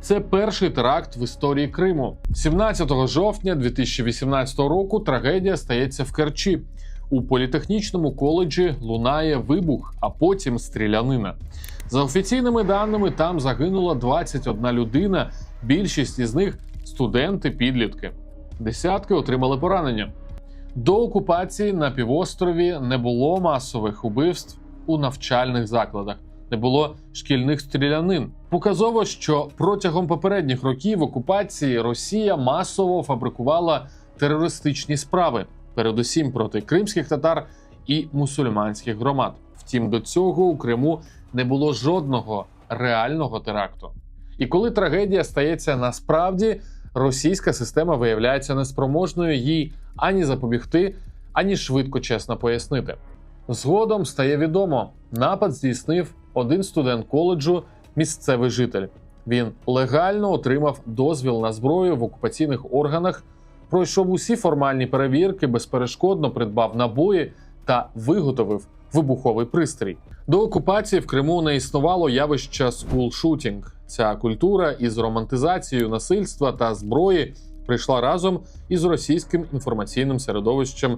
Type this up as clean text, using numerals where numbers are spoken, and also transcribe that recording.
Це перший теракт в історії Криму. 17 жовтня 2018 року трагедія стається в Керчі. У політехнічному коледжі лунає вибух, а потім стрілянина. За офіційними даними, там загинула 21 людина, більшість із них – студенти-підлітки. Десятки отримали поранення. До окупації на півострові не було масових убивств у навчальних закладах, не було шкільних стрілянин. Показово, що протягом попередніх років окупації Росія масово фабрикувала терористичні справи, передусім проти кримських татар і мусульманських громад. Втім, до цього у Криму не було жодного реального теракту. І коли трагедія стається насправді, російська система виявляється неспроможною їй ані запобігти, ані швидко чесно пояснити. Згодом стає відомо, напад здійснив один студент коледжу, місцевий житель. Він легально отримав дозвіл на зброю в окупаційних органах, пройшов усі формальні перевірки, безперешкодно придбав набої та виготовив вибуховий пристрій. До окупації в Криму не існувало явища скулшутінг. Ця культура із романтизацією насильства та зброї прийшла разом із російським інформаційним середовищем